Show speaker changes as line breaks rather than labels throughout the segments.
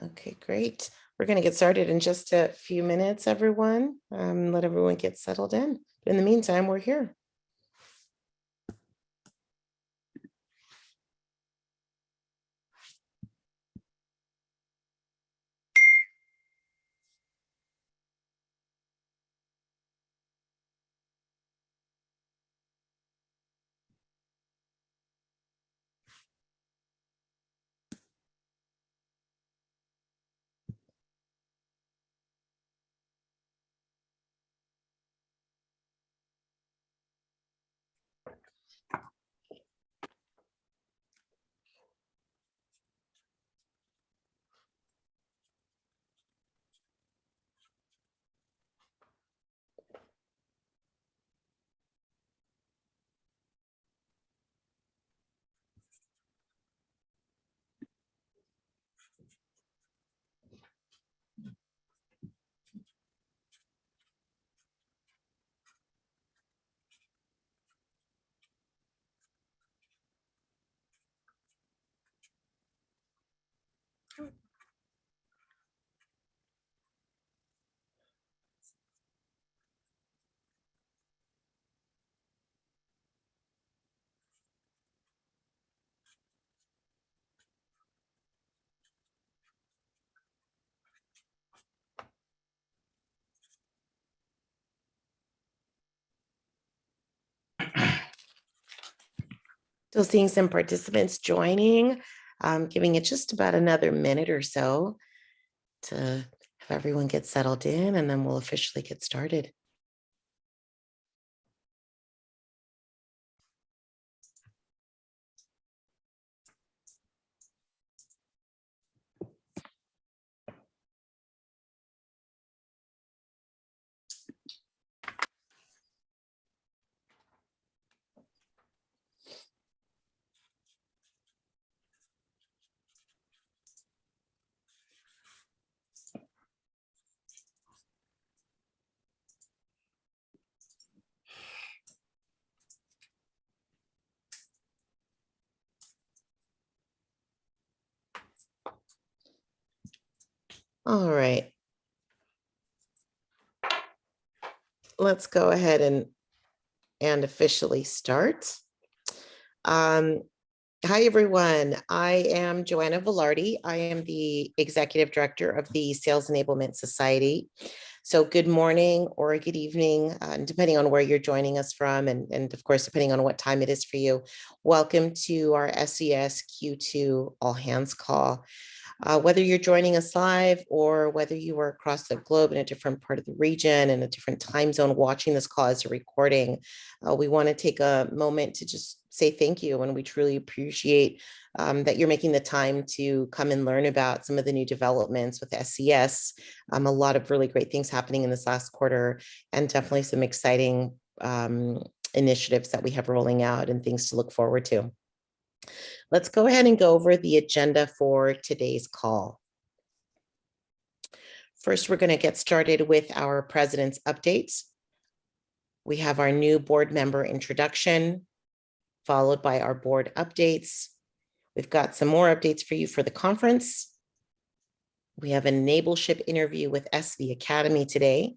Okay, great. We're going to get started in just a few minutes, everyone. Let everyone get settled in. In the meantime, we're here. Still seeing some participants joining, giving it just about another minute or so to have everyone get settled in, and then we'll officially get started. All right. Let's go ahead and officially start. Hi, everyone. I am Joanna Velarde. I am the Executive Director of the Sales Enablement Society. So good morning or good evening, depending on where you're joining us from, and of course, depending on what time it is for you. Welcome to our SES Q2 All Hands Call. Whether you're joining us live or whether you are across the globe in a different part of the region in a different time zone watching this call as a recording, we want to take a moment to just say thank you, and we truly appreciate that you're making the time to come and learn about some of the new developments with SES. A lot of really great things happening in this last quarter, and definitely some exciting initiatives that we have rolling out and things to look forward to. Let's go ahead and go over the agenda for today's call. First, we're going to get started with our president's updates. We have our new board member introduction, followed by our board updates. We've got some more updates for you for the conference. We have an Enableship interview with SV Academy today,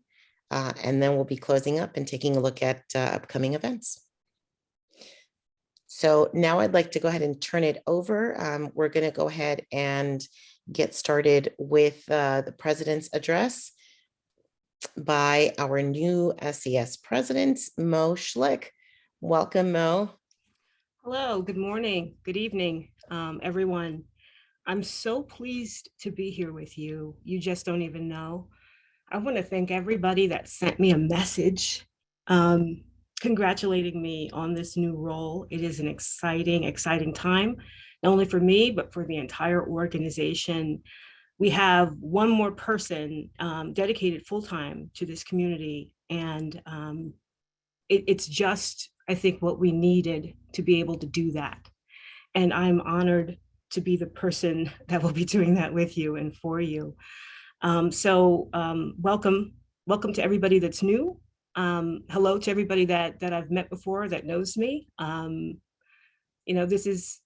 and then we'll be closing up and taking a look at upcoming events. So now I'd like to go ahead and turn it over. We're going to go ahead and get started with the president's address by our new SES president, Mo Schlick. Welcome, Mo.
Hello, good morning, good evening, everyone. I'm so pleased to be here with you. You just don't even know. I want to thank everybody that sent me a message congratulating me on this new role. It is an exciting time, not only for me, but for the entire organization. We have one more person dedicated full-time to this community, and it's just, I think, what we needed to be able to do that. And I'm honored to be the person that will be doing that with you and for you. Welcome to everybody that's new. Hello to everybody that I've met before that knows me. You know, this is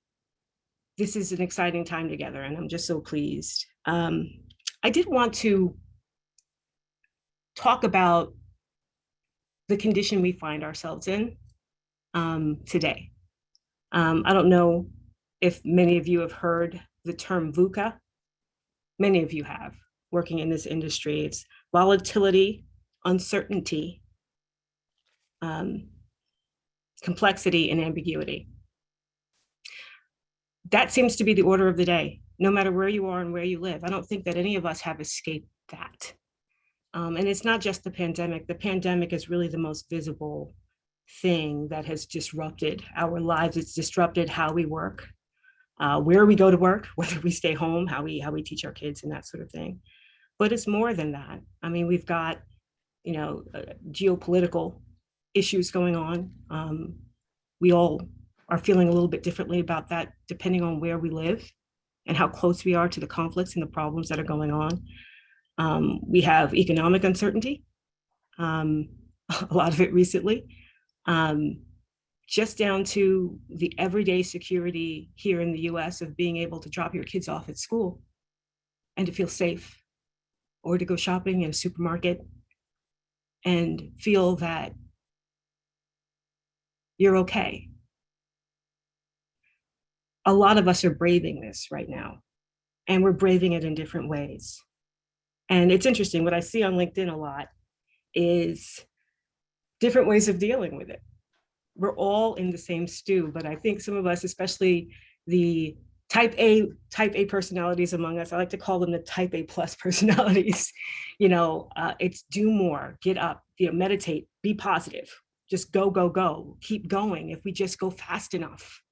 this is an exciting time together, and I'm just so pleased. I did want to talk about the condition we find ourselves in today. I don't know if many of you have heard the term VUCA. Many of you have, working in this industry. It's volatility, uncertainty, complexity, and ambiguity. That seems to be the order of the day, no matter where you are and where you live. I don't think that any of us have escaped that. And it's not just the pandemic. The pandemic is really the most visible thing that has disrupted our lives. It's disrupted how we work, where we go to work, whether we stay home, how we teach our kids, and that sort of thing. But it's more than that. I mean, we've got, geopolitical issues going on. We all are feeling a little bit differently about that, depending on where we live and how close we are to the conflicts and the problems that are going on. We have economic uncertainty, a lot of it recently, just down to the everyday security here in the US of being able to drop your kids off at school and to feel safe, or to go shopping in a supermarket and feel that you're okay. A lot of us are braving this right now, and we're braving it in different ways. And it's interesting, what I see on LinkedIn a lot is different ways of dealing with it. We're all in the same stew, but I think some of us, especially the type A personalities among us, I like to call them the type A plus personalities. It's do more, get up, meditate, be positive, just go, keep going. If we just go fast enough,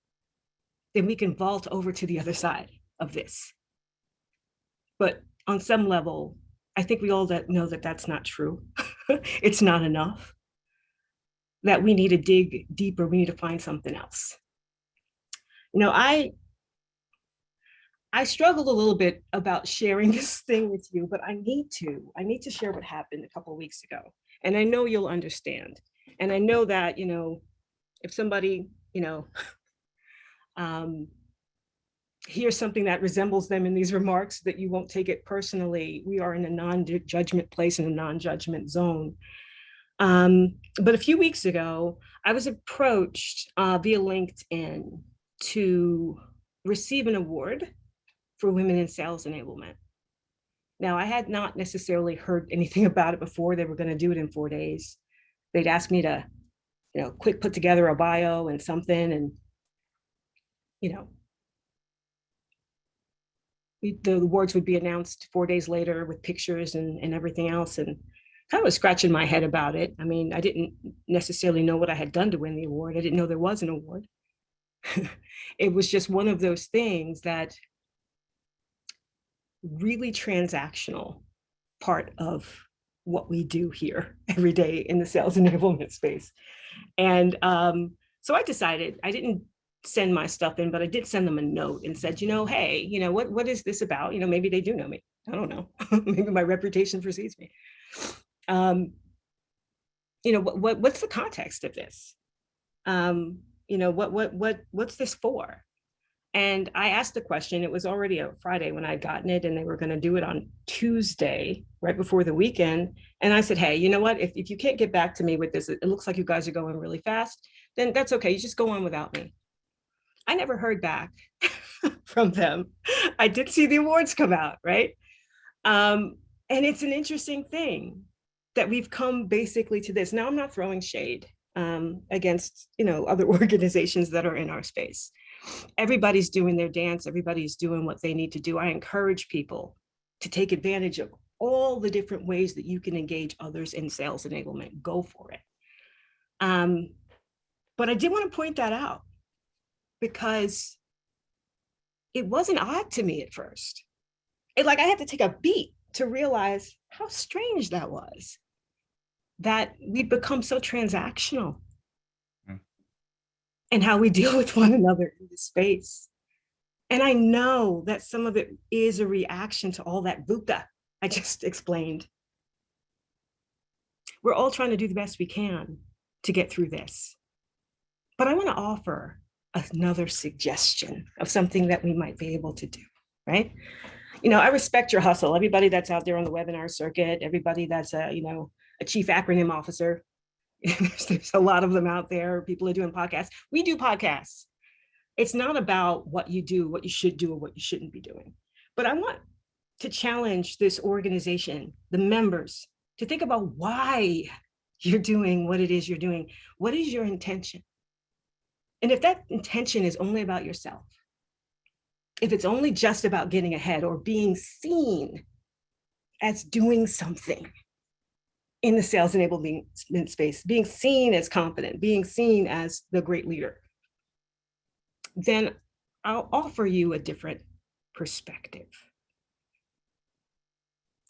then we can vault over to the other side of this. But on some level, I think we all know that that's not true. It's not enough, that we need to dig deeper, we need to find something else. I struggled a little bit about sharing this thing with you, but I need to share what happened a couple of weeks ago. And I know you'll understand. And I know that, if somebody, hears something that resembles them in these remarks, that you won't take it personally. We are in a non-judgment place, in a non-judgment zone. But a few weeks ago, I was approached via LinkedIn to receive an award for women in sales enablement. Now, I had not necessarily heard anything about it before. They were going to do it in 4 days. They'd asked me to, quick put together a bio and something, and, the awards would be announced 4 days later with pictures and everything else. And kind of was scratching my head about it. I mean, I didn't necessarily know what I had done to win the award. I didn't know there was an award. It was just one of those things that really transactional part of what we do here every day in the sales enablement space. And so I decided, I didn't send my stuff in, but I did send them a note and said, hey, what is this about? Maybe they do know me. I don't know. Maybe my reputation precedes me. What's the context of this? What's this for? And I asked the question. It was already a Friday when I'd gotten it, and they were going to do it on Tuesday, right before the weekend. And I said, hey, you know what? If you can't get back to me with this, it looks like you guys are going really fast, then that's okay. You just go on without me. I never heard back from them. I did see the awards come out, right? And it's an interesting thing that we've come basically to this. Now, I'm not throwing shade against, other organizations that are in our space. Everybody's doing their dance. Everybody's doing what they need to do. I encourage people to take advantage of all the different ways that you can engage others in sales enablement. Go for it. But I did want to point that out, because it wasn't odd to me at first. I had to take a beat to realize how strange that was, that we've become so transactional and how we deal with one another in this space. And I know that some of it is a reaction to all that VUCA I just explained. We're all trying to do the best we can to get through this. But I want to offer another suggestion of something that we might be able to do, right? I respect your hustle. Everybody that's out there on the webinar circuit, everybody that's a chief acronym officer, there's a lot of them out there. People are doing podcasts. We do podcasts. It's not about what you do, what you should do, or what you shouldn't be doing. But I want to challenge this organization, the members, to think about why you're doing what it is you're doing. What is your intention? And if that intention is only about yourself, if it's only just about getting ahead or being seen as doing something in the sales enablement space, being seen as confident, being seen as the great leader, then I'll offer you a different perspective.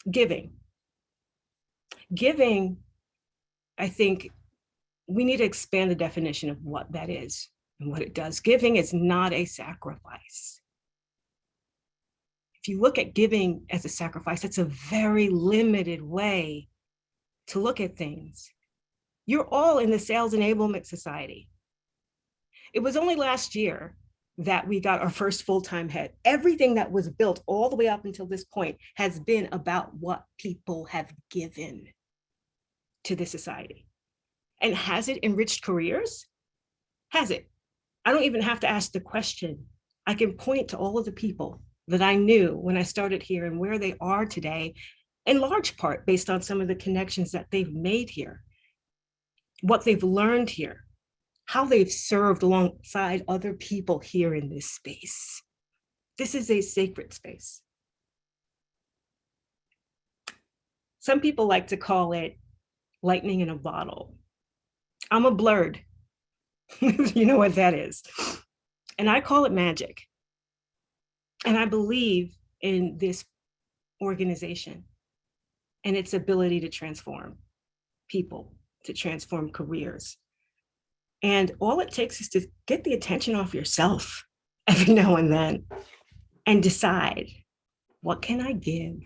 Giving, I think we need to expand the definition of what that is and what it does. Giving is not a sacrifice. If you look at giving as a sacrifice, that's a very limited way to look at things. You're all in the Sales Enablement Society. It was only last year that we got our first full-time head. Everything that was built all the way up until this point has been about what people have given to the society. And has it enriched careers? Has it? I don't even have to ask the question. I can point to all of the people that I knew when I started here and where they are today, in large part based on some of the connections that they've made here, what they've learned here, how they've served alongside other people here in this space. This is a sacred space. Some people like to call it lightning in a bottle. I'm a blurred. You know what that is. And I call it magic. And I believe in this organization and its ability to transform people, to transform careers. And all it takes is to get the attention off yourself every now and then and decide, what can I give?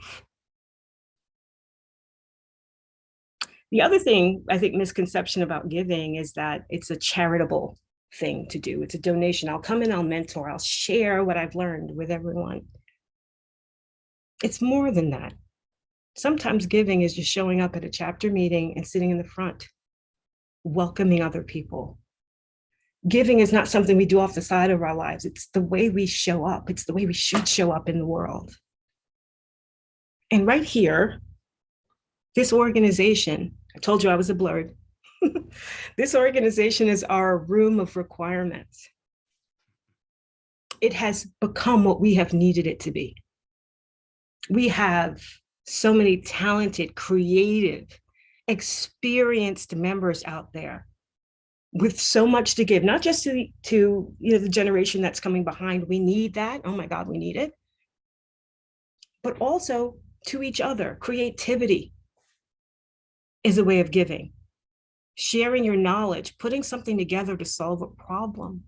The other thing, I think, misconception about giving is that it's a charitable thing to do. It's a donation. I'll come in, I'll mentor, I'll share what I've learned with everyone. It's more than that. Sometimes giving is just showing up at a chapter meeting and sitting in the front, welcoming other people. Giving is not something we do off the side of our lives. It's the way we show up. It's the way we should show up in the world. And right here, this organization, I told you I was a blurred. This organization is our room of requirements. It has become what we have needed it to be. We have so many talented, creative, experienced members out there with so much to give, not just to the generation that's coming behind. We need that. Oh my God, we need it. But also to each other. Creativity is a way of giving. Sharing your knowledge, putting something together to solve a problem.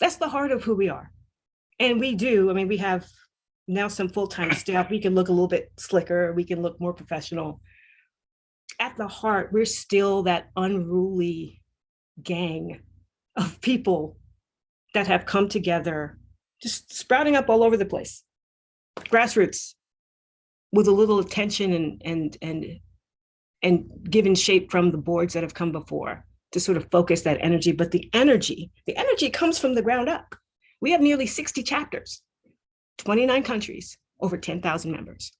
That's the heart of who we are. And we do, we have now some full-time staff. We can look a little bit slicker. We can look more professional. At the heart, we're still that unruly gang of people that have come together, just sprouting up all over the place. Grassroots, with a little attention and given shape from the boards that have come before to sort of focus that energy. But the energy comes from the ground up. We have nearly 60 chapters, 29 countries, over 10,000 members.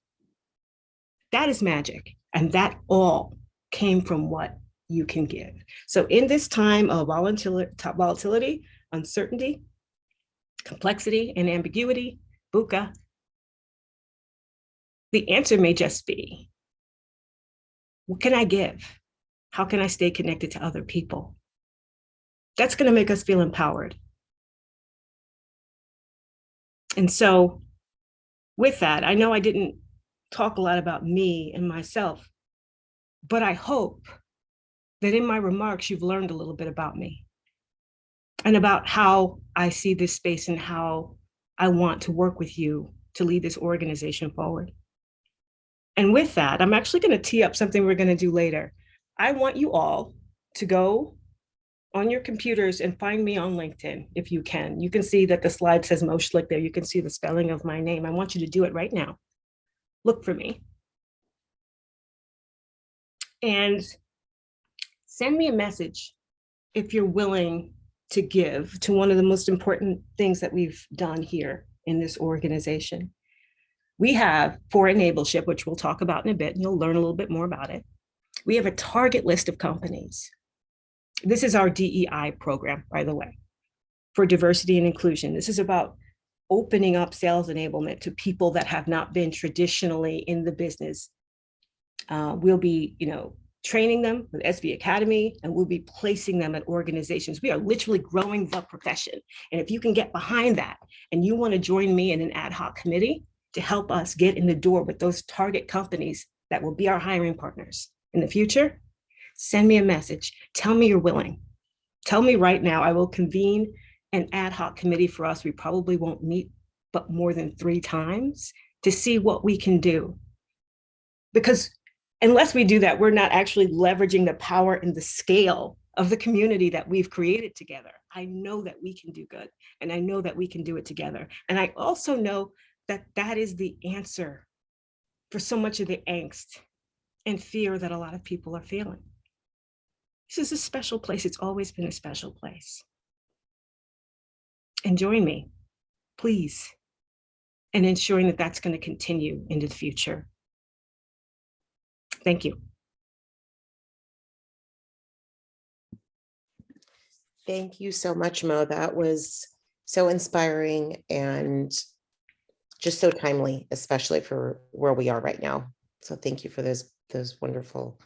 That is magic. And that all came from what you can give. So in this time of volatility, uncertainty, complexity, and ambiguity, VUCA, the answer may just be, what can I give? How can I stay connected to other people? That's going to make us feel empowered. And so with that, I know I didn't talk a lot about me and myself, but I hope that in my remarks, you've learned a little bit about me and about how I see this space and how I want to work with you to lead this organization forward. And with that, I'm actually going to tee up something we're going to do later. I want you all to go on your computers and find me on LinkedIn if you can. You can see that the slide says Mo Schlick there. You can see the spelling of my name. I want you to do it right now. Look for me. And send me a message if you're willing to give to one of the most important things that we've done here in this organization. We have, for Enableship, which we'll talk about in a bit, and you'll learn a little bit more about it, we have a target list of companies. This is our DEI program, by the way, for diversity and inclusion. This is about opening up sales enablement to people that have not been traditionally in the business. We'll be, training them with SV Academy, and we'll be placing them at organizations. We are literally growing the profession. And if you can get behind that and you want to join me in an ad hoc committee to help us get in the door with those target companies that will be our hiring partners in the future, send me a message. Tell me you're willing. Tell me right now. I will convene an ad hoc committee for us. We probably won't meet but more than 3 times to see what we can do. Because unless we do that, we're not actually leveraging the power and the scale of the community that we've created together. I know that we can do good, and I know that we can do it together. And I also know that that is the answer for so much of the angst and fear that a lot of people are feeling. This is a special place. It's always been a special place. And join me, please, in ensuring that that's going to continue into the future. Thank you.
Thank you so much, Mo. That was so inspiring and just so timely, especially for where we are right now. So thank you for those wonderful,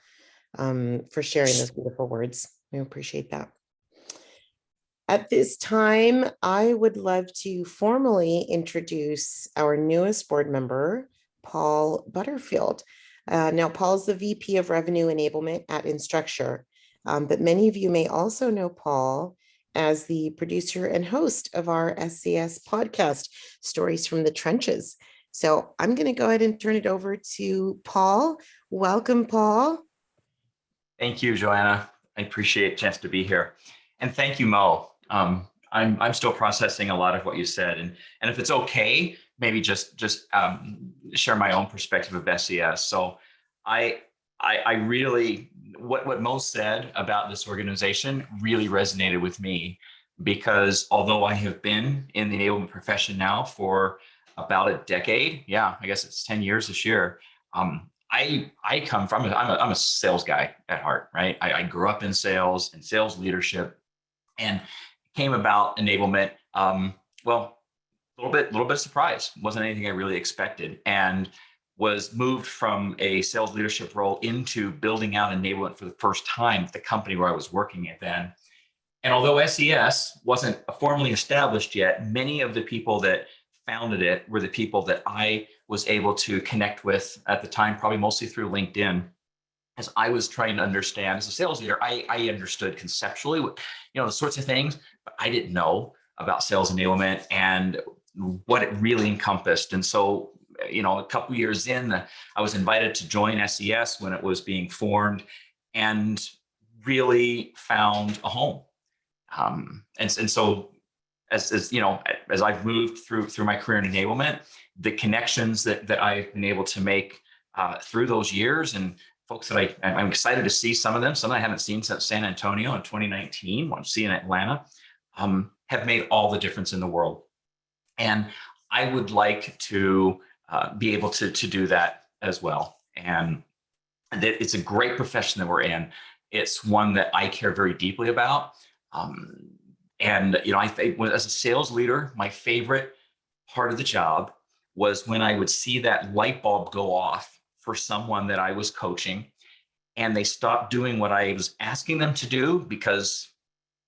for sharing those beautiful words. I appreciate that. At this time, I would love to formally introduce our newest board member, Paul Butterfield. Now, Paul's the VP of Revenue Enablement at Instructure, but many of you may also know Paul as the producer and host of our SES podcast, Stories from the Trenches. So I'm going to go ahead and turn it over to Paul. Welcome, Paul.
Thank you, Joanna. I appreciate a chance to be here. And thank you, Mo. I'm still processing a lot of what you said. And if it's okay, maybe just share my own perspective of SES. So I really, what Mo said about this organization really resonated with me, because although I have been in the enablement profession now for about a decade, yeah, I guess it's 10 years this year. I come from, I'm a sales guy at heart, right? I grew up in sales and sales leadership, and came about enablement. Well, a little bit surprised. Wasn't anything I really expected, and was moved from a sales leadership role into building out enablement for the first time at the company where I was working at then. And although SES wasn't formally established yet, many of the people that founded it were the people that I was able to connect with at the time, probably mostly through LinkedIn. As I was trying to understand as a sales leader, I understood conceptually what, the sorts of things, but I didn't know about sales enablement and what it really encompassed. And so, a couple of years in, I was invited to join SES when it was being formed, and really found a home. And so as I've moved through my career in enablement, the connections that I've been able to make through those years, and folks that I'm excited to see some of them I haven't seen since San Antonio in 2019, what I'm seeing in Atlanta, have made all the difference in the world. And I would like to be able to do that as well. And that it's a great profession that we're in. It's one that I care very deeply about. I think as a sales leader, my favorite part of the job was when I would see that light bulb go off for someone that I was coaching, and they stopped doing what I was asking them to do because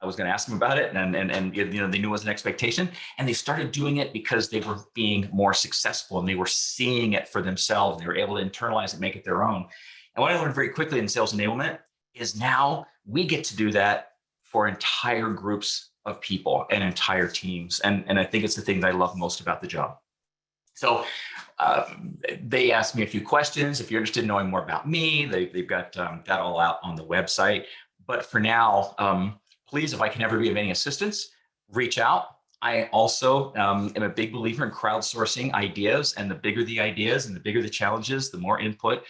I was going to ask them about it, and they knew it was an expectation, and they started doing it because they were being more successful and they were seeing it for themselves, and they were able to internalize it, make it their own. And what I learned very quickly in sales enablement is now we get to do that for entire groups of people and entire teams, and I think it's the thing that I love most about the job. So they asked me a few questions. If you're interested in knowing more about me, they've got that all out on the website. But for now, please, if I can ever be of any assistance, reach out. I also am a big believer in crowdsourcing ideas, and the bigger the ideas and the bigger the challenges, the more input.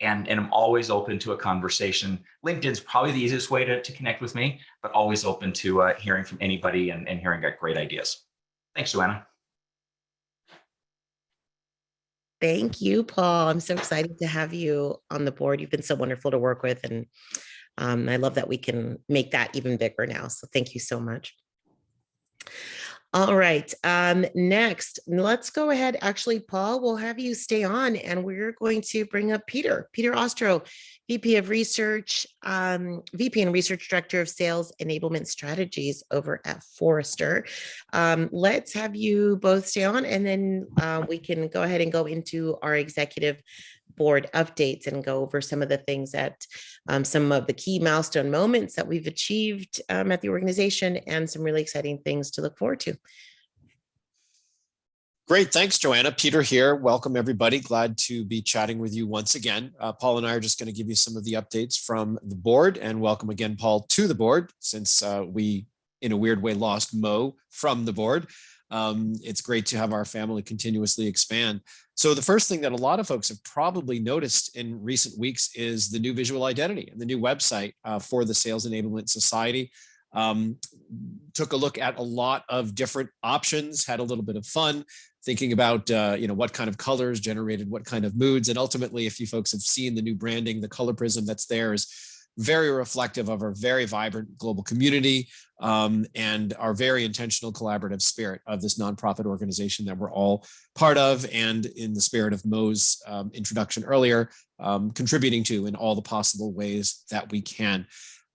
And I'm always open to a conversation. LinkedIn's probably the easiest way to connect with me, but always open to hearing from anybody and hearing great ideas. Thanks, Joanna.
Thank you, Paul. I'm so excited to have you on the board. You've been so wonderful to work with, and I love that we can make that even bigger now. So thank you so much. All right. Next, let's go ahead. Actually, Paul, we'll have you stay on, and we're going to bring up Peter Ostro, VP of Research, VP and Research Director of Sales Enablement Strategies over at Forrester. Let's have you both stay on, and then we can go ahead and go into our executive board updates and go over some of the things that some of the key milestone moments that we've achieved at the organization, and some really exciting things to look forward to.
Great. Thanks, Joanna. Peter here. Welcome, everybody. Glad to be chatting with you once again. Paul and I are just going to give you some of the updates from the board, and welcome again, Paul, to the board, since we, in a weird way, lost Mo from the board. It's great to have our family continuously expand. So the first thing that a lot of folks have probably noticed in recent weeks is the new visual identity and the new website for the Sales Enablement Society. Took a look at a lot of different options, had a little bit of fun thinking about what kind of colors generated what kind of moods. And ultimately, if you folks have seen the new branding, the color prism that's there is very reflective of our very vibrant global community and our very intentional collaborative spirit of this nonprofit organization that we're all part of, and in the spirit of Mo's introduction earlier, contributing to in all the possible ways that we can.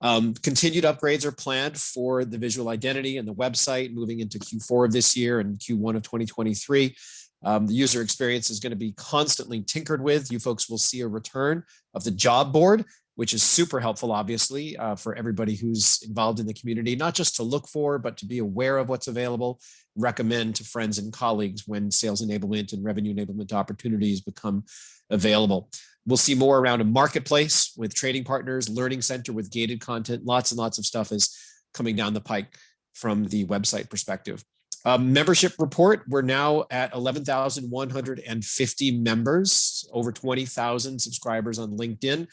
Continued upgrades are planned for the visual identity and the website moving into Q4 of this year and Q1 of 2023. The user experience is going to be constantly tinkered with. You folks will see a return of the job board, which is super helpful, obviously, for everybody who's involved in the community, not just to look for, but to be aware of what's available, recommend to friends and colleagues when sales enablement and revenue enablement opportunities become available. We'll see more around a marketplace with trading partners, learning center with gated content. Lots and lots of stuff is coming down the pike from the website perspective. Membership report, we're now at 11,150 members, over 20,000 subscribers on LinkedIn.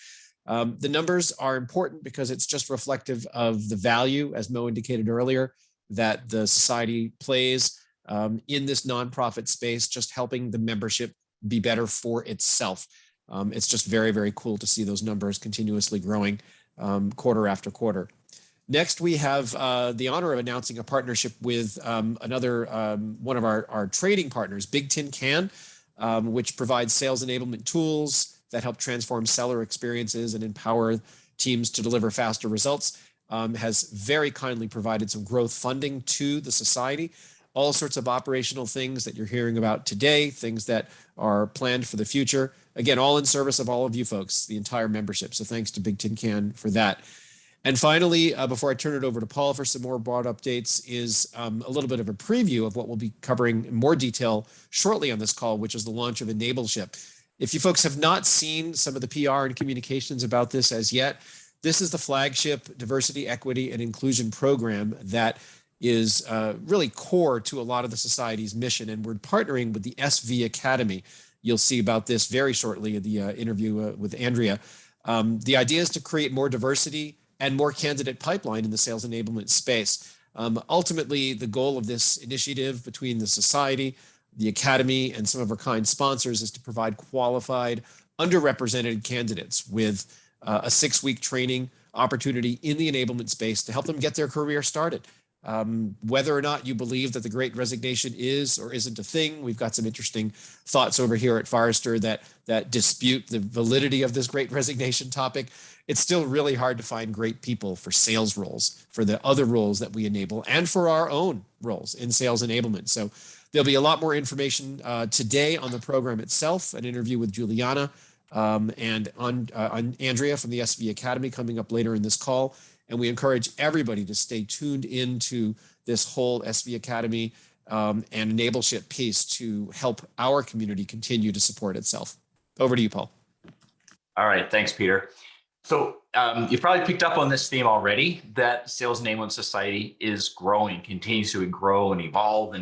The numbers are important because it's just reflective of the value, as Mo indicated earlier, that the society plays in this nonprofit space, just helping the membership be better for itself. It's just very, very cool to see those numbers continuously growing quarter after quarter. Next, we have the honor of announcing a partnership with another one of our trading partners, Big Tin Can, which provides sales enablement tools that help transform seller experiences and empower teams to deliver faster results. Has very kindly provided some growth funding to the society. All sorts of operational things that you're hearing about today, things that are planned for the future. Again, all in service of all of you folks, the entire membership. So thanks to Big Tin Can for that. And finally, before I turn it over to Paul for some more broad updates, is a little bit of a preview of what we'll be covering in more detail shortly on this call, which is the launch of Enableship. If you folks have not seen some of the PR and communications about this as yet, this is the flagship diversity, equity, and inclusion program that is really core to a lot of the society's mission. And we're partnering with the SV Academy. You'll see about this very shortly in the interview with Andrea. The idea is to create more diversity and more candidate pipeline in the sales enablement space. Ultimately, the goal of this initiative between the society, the academy, and some of our kind sponsors is to provide qualified, underrepresented candidates with a 6-week training opportunity in the enablement space to help them get their career started. Whether or not you believe that the Great Resignation is or isn't a thing, we've got some interesting thoughts over here at Forrester that dispute the validity of this Great Resignation topic. It's still really hard to find great people for sales roles, for the other roles that we enable, and for our own roles in sales enablement. So there'll be a lot more information today on the program itself, an interview with Juliana and on Andrea from the SV Academy coming up later in this call. And we encourage everybody to stay tuned into this whole SV Academy and Enableship piece to help our community continue to support itself. Over to you, Paul.
All right, thanks, Peter. So you've probably picked up on this theme already, that Sales Enablement Society is growing, continues to grow and evolve,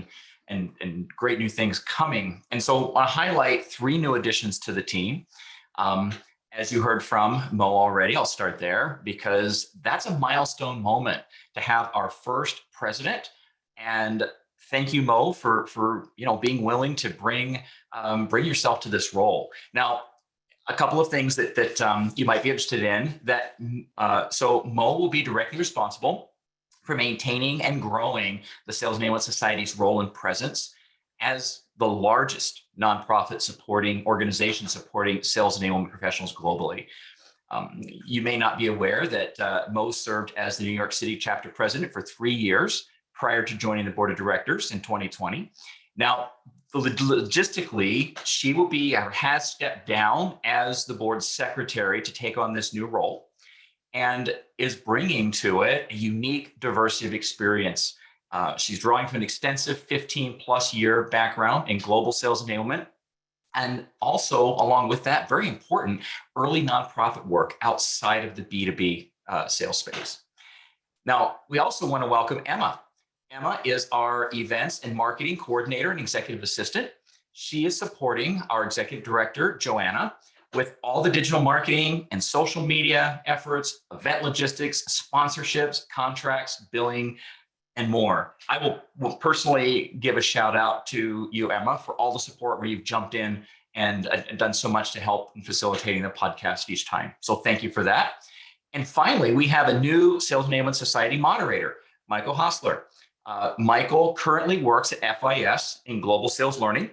and great new things coming. And so I want to highlight 3 new additions to the team. As you heard from Mo already, I'll start there because that's a milestone moment to have our first president. And thank you, Mo, for being willing to bring yourself to this role. Now, a couple of things that you might be interested in. So Mo will be directly responsible for maintaining and growing the Sales Enablement Society's role and presence as the largest nonprofit organization supporting sales enablement professionals globally. You may not be aware that Mo served as the New York City chapter president for 3 years prior to joining the board of directors in 2020. Now, logistically, she will be or has stepped down as the board's secretary to take on this new role and is bringing to it a unique diversity of experience. She's drawing from an extensive 15+ year background in global sales enablement, and also along with that, very important early nonprofit work outside of the B2B sales space. Now, we also want to welcome Emma. Emma is our events and marketing coordinator and executive assistant. She is supporting our executive director, Joanna, with all the digital marketing and social media efforts, event logistics, sponsorships, contracts, billing, and more. I will personally give a shout out to you, Emma, for all the support where you've jumped in and done so much to help in facilitating the podcast each time. So thank you for that. And finally, we have a new Sales Enablement Society moderator, Michael Hossler. Michael currently works at FIS in Global Sales Learning.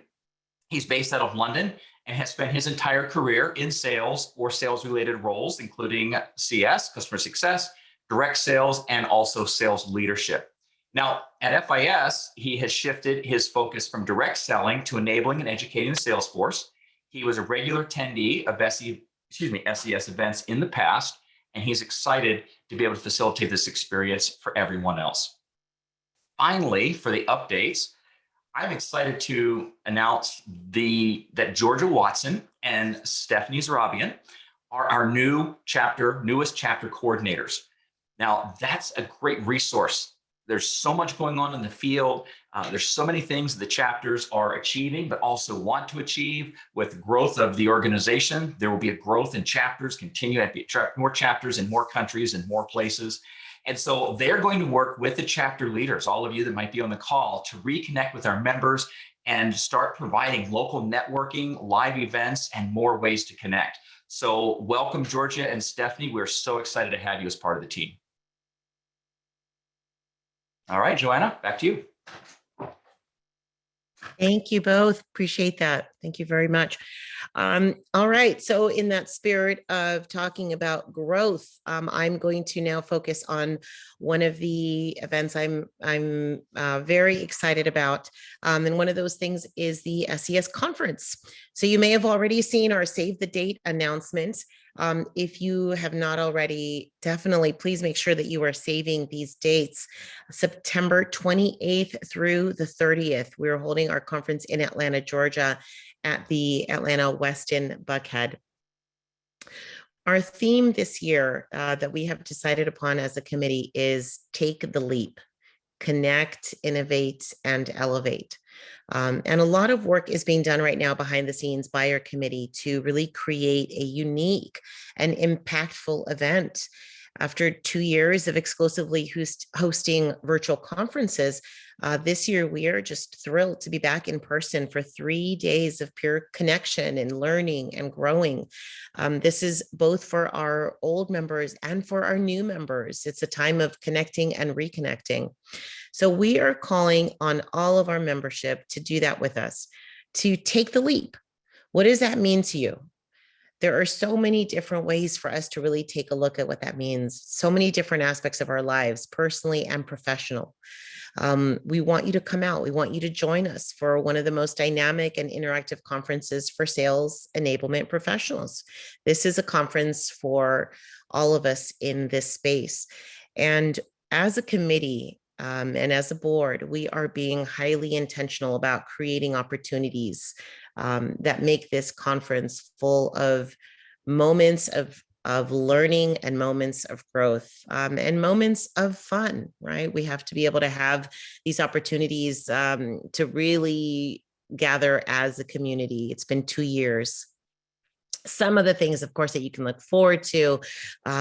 He's based out of London and has spent his entire career in sales or sales-related roles, including CS, customer success, direct sales, and also sales leadership. Now, at FIS, he has shifted his focus from direct selling to enabling and educating the sales force. He was a regular attendee of SES events in the past, and he's excited to be able to facilitate this experience for everyone else. Finally, for the updates, I'm excited to announce that Georgia Watson and Stephanie Zarabian are our newest chapter coordinators. Now, that's a great resource. There's so much going on in the field. There's so many things the chapters are achieving, but also want to achieve with growth of the organization. There will be a growth in chapters, continue to be more chapters in more countries and more places. And so they're going to work with the chapter leaders, all of you that might be on the call, to reconnect with our members and start providing local networking, live events, and more ways to connect. So welcome, Georgia and Stephanie. We're so excited to have you as part of the team. All right, Joanna, back to you.
Thank you both. Appreciate that. Thank you very much. All right. So in that spirit of talking about growth, I'm going to now focus on one of the events I'm very excited about. And one of those things is the SES Conference. So you may have already seen our save the date announcement. If you have not already, definitely please make sure that you are saving these dates. September 28th through the 30th, we're holding our conference in Atlanta, Georgia at the Atlanta Westin Buckhead. Our theme this year that we have decided upon as a committee is Take the Leap, Connect, Innovate, and Elevate. And a lot of work is being done right now behind the scenes by our committee to really create a unique and impactful event. After 2 years of exclusively hosting virtual conferences, this year we are just thrilled to be back in person for 3 days of pure connection and learning and growing. This is both for our old members and for our new members. It's a time of connecting and reconnecting. So we are calling on all of our membership to do that with us, to take the leap. What does that mean to you? There are so many different ways for us to really take a look at what that means. So many different aspects of our lives, personally and professional. We want you to come out. We want you to join us for one of the most dynamic and interactive conferences for sales enablement professionals. This is a conference for all of us in this space. And as a committee, and as a board, we are being highly intentional about creating opportunities that make this conference full of moments of of learning and moments of growth, and moments of fun, right? We have to be able to have these opportunities to really gather as a community. It's been 2 years. Some of the things, of course, that you can look forward to.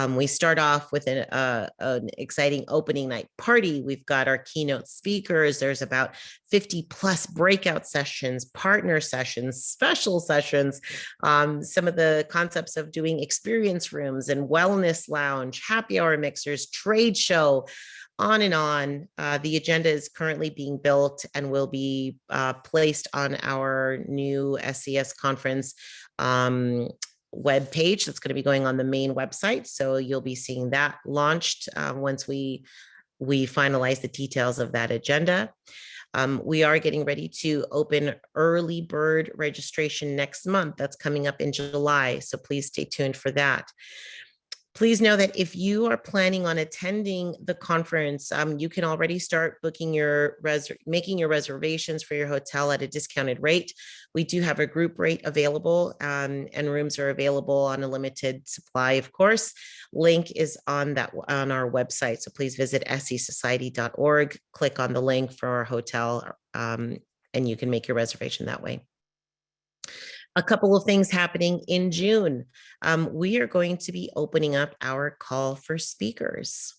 We start off with an exciting opening night party. We've got our keynote speakers. There's about 50 plus breakout sessions, partner sessions, special sessions, some of the concepts of doing experience rooms and wellness lounge, happy hour mixers, trade show, on and on. The agenda is currently being built and will be placed on our new SES Conference web page that's going to be going on the main website. So you'll be seeing that launched once we finalize the details of that agenda. We are getting ready to open early bird registration next month. That's coming up in July. So please stay tuned for that. Please know that if you are planning on attending the conference, you can already start booking making your reservations for your hotel at a discounted rate. We do have a group rate available, and rooms are available on a limited supply, of course. Link is on our website. So please visit sesociety.org, click on the link for our hotel, and you can make your reservation that way. A couple of things happening in June. We are going to be opening up our call for speakers.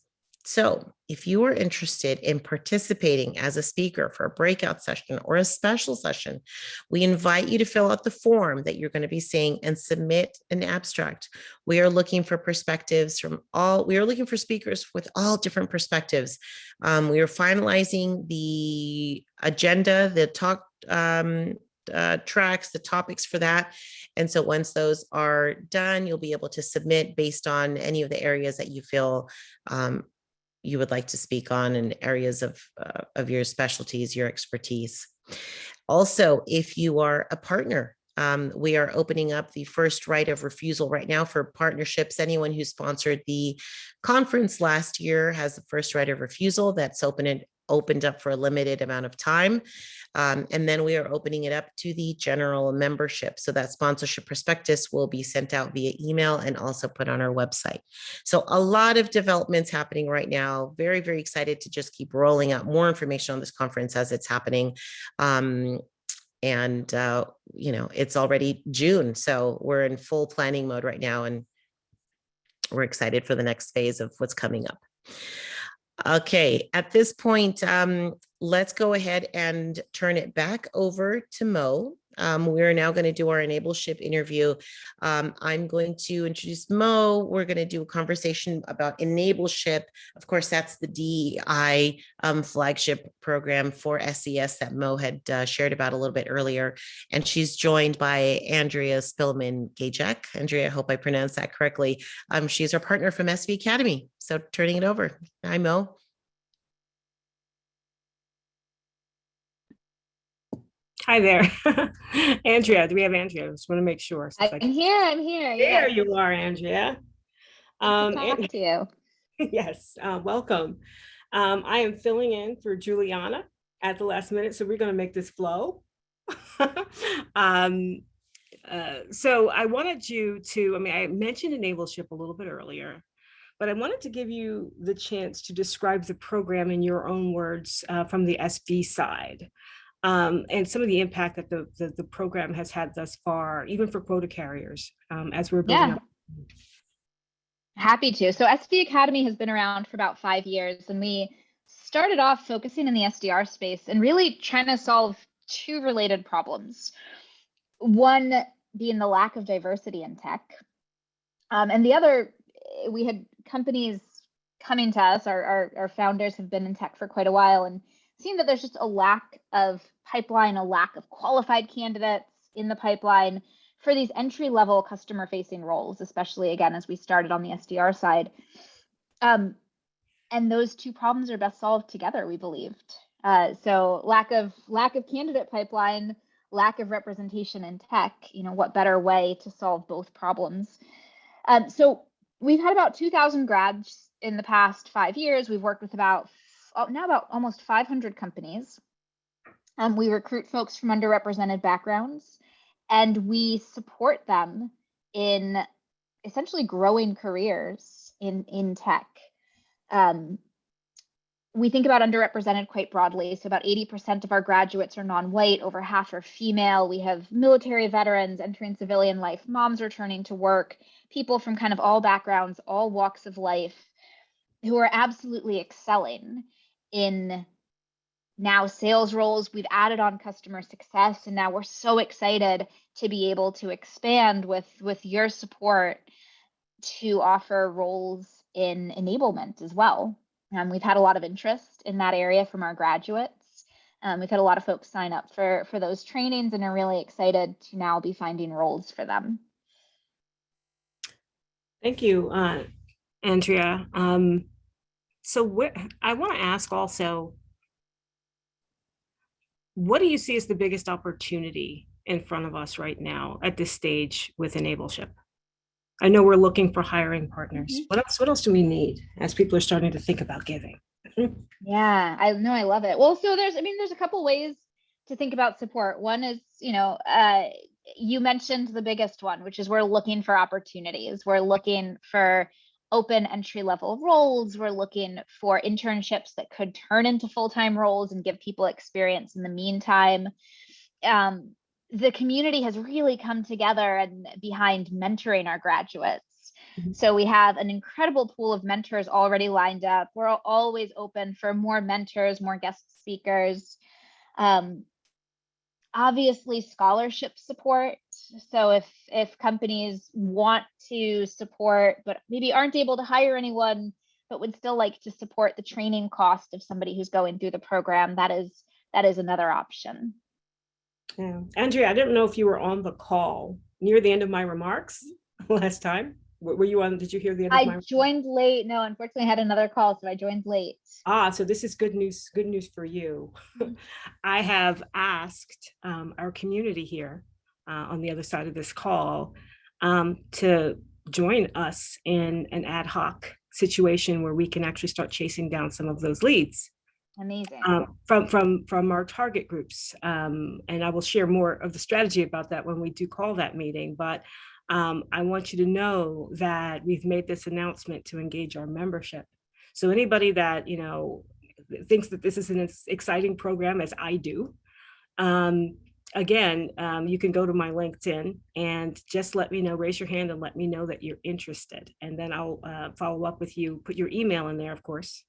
So if you are interested in participating as a speaker for a breakout session or a special session, we invite you to fill out the form that you're going to be seeing and submit an abstract. We are looking for perspectives we are looking for speakers with all different perspectives. We are finalizing the agenda, the talk, tracks, the topics for that. And so once those are done, you'll be able to submit based on any of the areas that you feel you would like to speak on, and areas of your specialties, your expertise. Also, if you are a partner, we are opening up the first right of refusal right now for partnerships. Anyone who sponsored the conference last year has the first right of refusal. That's opened up for a limited amount of time. And then we are opening it up to the general membership. So that sponsorship prospectus will be sent out via email and also put on our website. So a lot of developments happening right now. Very, very excited to just keep rolling out more information on this conference as it's happening. It's already June, so we're in full planning mode right now, and we're excited for the next phase of what's coming up. Okay, at this point, let's go ahead and turn it back over to Mo. We're now going to do our Enableship interview. I'm going to introduce Mo. We're going to do a conversation about Enableship. Of course, that's the DEI flagship program for SES that Mo had shared about a little bit earlier. And she's joined by Andrea Spillman-Gajek. Andrea, I hope I pronounced that correctly. She's our partner from SV Academy. So turning it over. Hi, Mo.
Hi there. Andrea, do we have Andrea? I just want to make sure.
I'm here.
There
yes.
you are, Andrea.
Talk to you.
Yes, welcome. I am filling in for Juliana at the last minute, so we're going to make this flow. So I wanted you to, I mentioned Enableship a little bit earlier, but I wanted to give you the chance to describe the program in your own words from the SV side. And some of the impact that the program has had thus far, even for quota carriers, as we're building up.
Happy to. So SV Academy has been around for about 5 years, and we started off focusing in the SDR space and really trying to solve 2 related problems. One being the lack of diversity in tech, and the other, we had companies coming to us. Our founders have been in tech for quite a while, and seeing that there's just a lack of pipeline, a lack of qualified candidates in the pipeline for these entry-level customer-facing roles, especially, again, as we started on the SDR side. And those 2 problems are best solved together, we believed. So lack of candidate pipeline, lack of representation in tech, what better way to solve both problems? So we've had about 2,000 grads in the past 5 years. We've worked with about almost 500 companies. We recruit folks from underrepresented backgrounds, and we support them in essentially growing careers in tech. We think about underrepresented quite broadly. So about 80% of our graduates are non-white, over half are female. We have military veterans entering civilian life, moms returning to work, people from kind of all backgrounds, all walks of life, who are absolutely excelling in now sales roles. We've added on customer success, and now we're so excited to be able to expand with your support to offer roles in enablement as well. We've had a lot of interest in that area from our graduates. We've had a lot of folks sign up for those trainings and are really excited to now be finding roles for them.
Thank you, Andrea. So I want to ask also, what do you see as the biggest opportunity in front of us right now at this stage with Enableship? I know we're looking for hiring partners. What else do we need as people are starting to think about giving?
Yeah, I know, I love it. Well, so there's a couple ways to think about support. One is, you mentioned the biggest one, which is we're looking for opportunities. We're looking for open entry-level roles. We're looking for internships that could turn into full-time roles and give people experience in the meantime. The community has really come together and behind mentoring our graduates. So we have an incredible pool of mentors already lined up. We're always open for more mentors, more guest speakers. Obviously, scholarship support. So if companies want to support, but maybe aren't able to hire anyone, but would still like to support the training cost of somebody who's going through the program, that is another option.
Yeah. Andrea, I didn't know if you were on the call near the end of my remarks last time. Were you on? Did you hear the end of my?
I joined late. No, unfortunately, I had another call, so I joined late.
So this is good news. Good news for you. I have asked our community here on the other side of this call to join us in an ad hoc situation where we can actually start chasing down some of those leads.
Amazing.
From our target groups. And I will share more of the strategy about that when we do call that meeting. But I want you to know that we've made this announcement to engage our membership. So anybody that, thinks that this is an exciting program, as I do, again, you can go to my LinkedIn and just let me know, raise your hand and let me know that you're interested. And then I'll follow up with you, put your email in there, of course.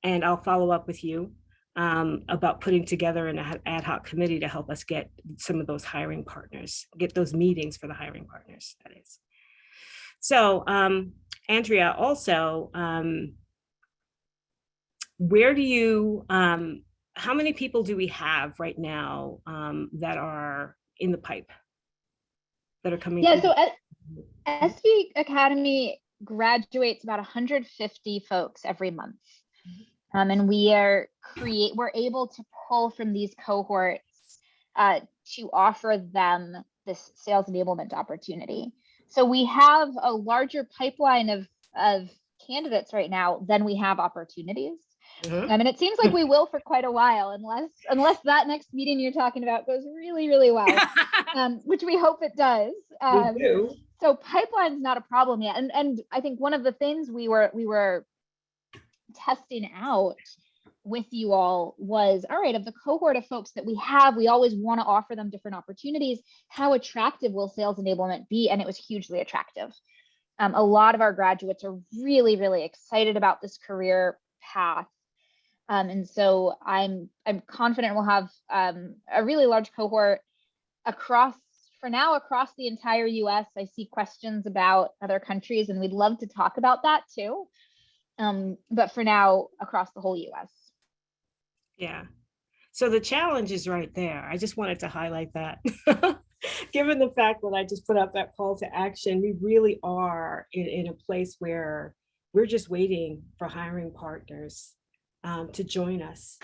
And I'll follow up with you about putting together an ad hoc committee to help us get some of those hiring partners, get those meetings for the hiring partners, that is. So, Andrea, also, where do you, how many people do we have right now that are in the pipe, that are coming?
Yeah, so SES Academy graduates about 150 folks every month. And we're able to pull from these cohorts to offer them this sales enablement opportunity. So we have a larger pipeline of candidates right now than we have opportunities. And it seems like we will for quite a while, unless that next meeting you're talking about goes really, really well, which we hope it does.
We do.
So pipeline's not a problem yet. And I think one of the things we were testing out with you all was, all right, of the cohort of folks that we have, we always want to offer them different opportunities. How attractive will sales enablement be? And it was hugely attractive. A lot of our graduates are really, really excited about this career path. And so I'm confident we'll have a really large cohort across the entire US. I see questions about other countries, and we'd love to talk about that too. But for now, across the whole US.
Yeah. So the challenge is right there. I just wanted to highlight that. Given the fact that I just put up that call to action, we really are in a place where we're just waiting for hiring partners to join us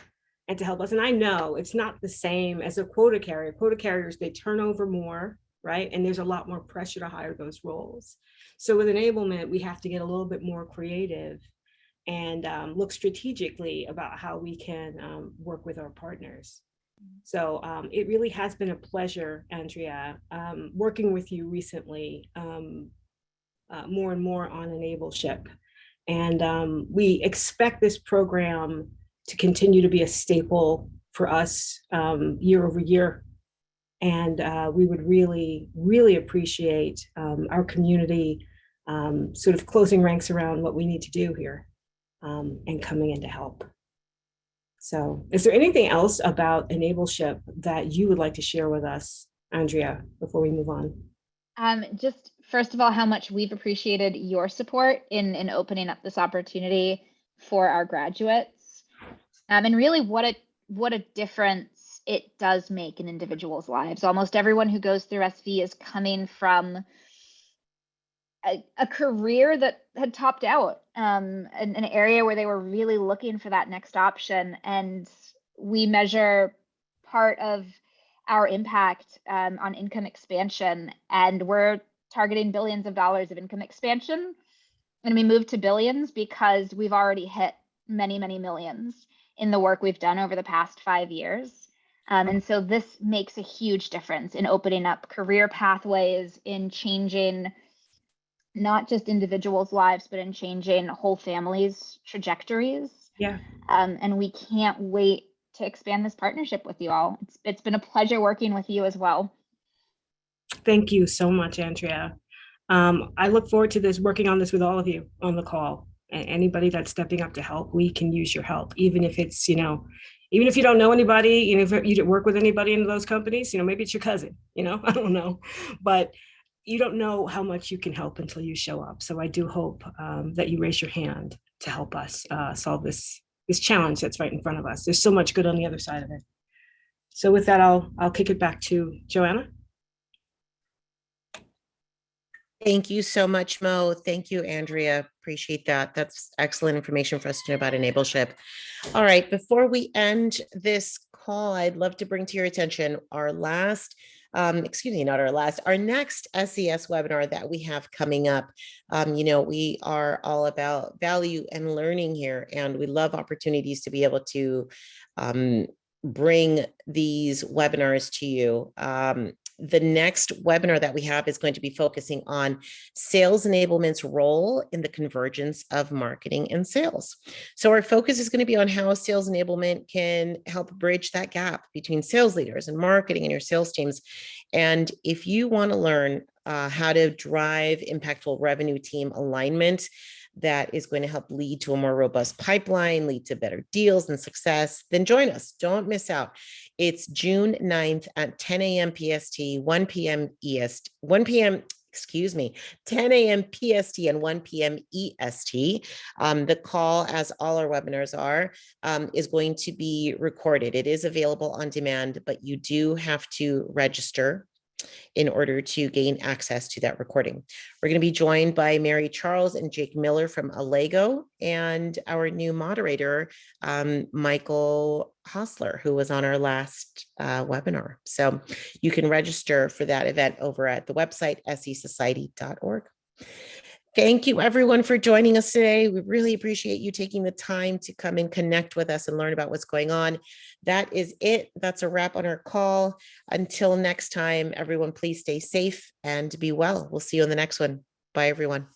and to help us. And I know it's not the same as a quota carrier. Quota carriers, they turn over more, right? And there's a lot more pressure to hire those roles. So with enablement, we have to get a little bit more creative and look strategically about how we can work with our partners. So it really has been a pleasure, Andrea, working with you recently. more and more on Enableship. And we expect this program to continue to be a staple for us year over year. And we would really, really appreciate our community sort of closing ranks around what we need to do here and coming in to help. So is there anything else about Enableship that you would like to share with us, Andrea, before we move on?
Just first of all, how much we've appreciated your support in opening up this opportunity for our graduates. And really what a difference it does make in individuals' lives. Almost everyone who goes through SV is coming from a career that had topped out, an area where they were really looking for that next option. And we measure part of our impact on income expansion, and we're targeting billions of dollars of income expansion. And we moved to billions because we've already hit many, many millions in the work we've done over the past 5 years. And so this makes a huge difference in opening up career pathways, in changing not just individuals' lives, but in changing whole families' trajectories.
Yeah.
And we can't wait to expand this partnership with you all. It's been a pleasure working with you as well.
Thank you so much, Andrea. I look forward to working on this with all of you on the call. And anybody that's stepping up to help, we can use your help, even if it's, even if you don't know anybody, if you didn't work with anybody in those companies, maybe it's your cousin, I don't know, but you don't know how much you can help until you show up. So I do hope that you raise your hand to help us solve this challenge that's right in front of us. There's so much good on the other side of it. So with that, I'll kick it back to Joanna.
Thank you so much, Mo. Thank you, Andrea. Appreciate that. That's excellent information for us to know about Enableship. All right, before we end this call, I'd love to bring to your attention our next SES webinar that we have coming up. We are all about value and learning here, and we love opportunities to be able to bring these webinars to you. The next webinar that we have is going to be focusing on sales enablement's role in the convergence of marketing and sales. So our focus is going to be on how sales enablement can help bridge that gap between sales leaders and marketing and your sales teams. And if you want to learn how to drive impactful revenue team alignment, that is going to help lead to a more robust pipeline, lead to better deals and success, then join us. Don't miss out. It's June 9th at 10 a.m. PST, 10 a.m. PST and 1 p.m. EST. The call, as all our webinars are, is going to be recorded. It is available on demand, but you do have to register in order to gain access to that recording. We're going to be joined by Mary Charles and Jake Miller from Allego, and our new moderator, Michael Hossler, who was on our last webinar. So you can register for that event over at the website, sesociety.org. Thank you, everyone, for joining us today. We really appreciate you taking the time to come and connect with us and learn about what's going on. That is it. That's a wrap on our call. Until next time, everyone, please stay safe and be well. We'll see you on the next one. Bye, everyone.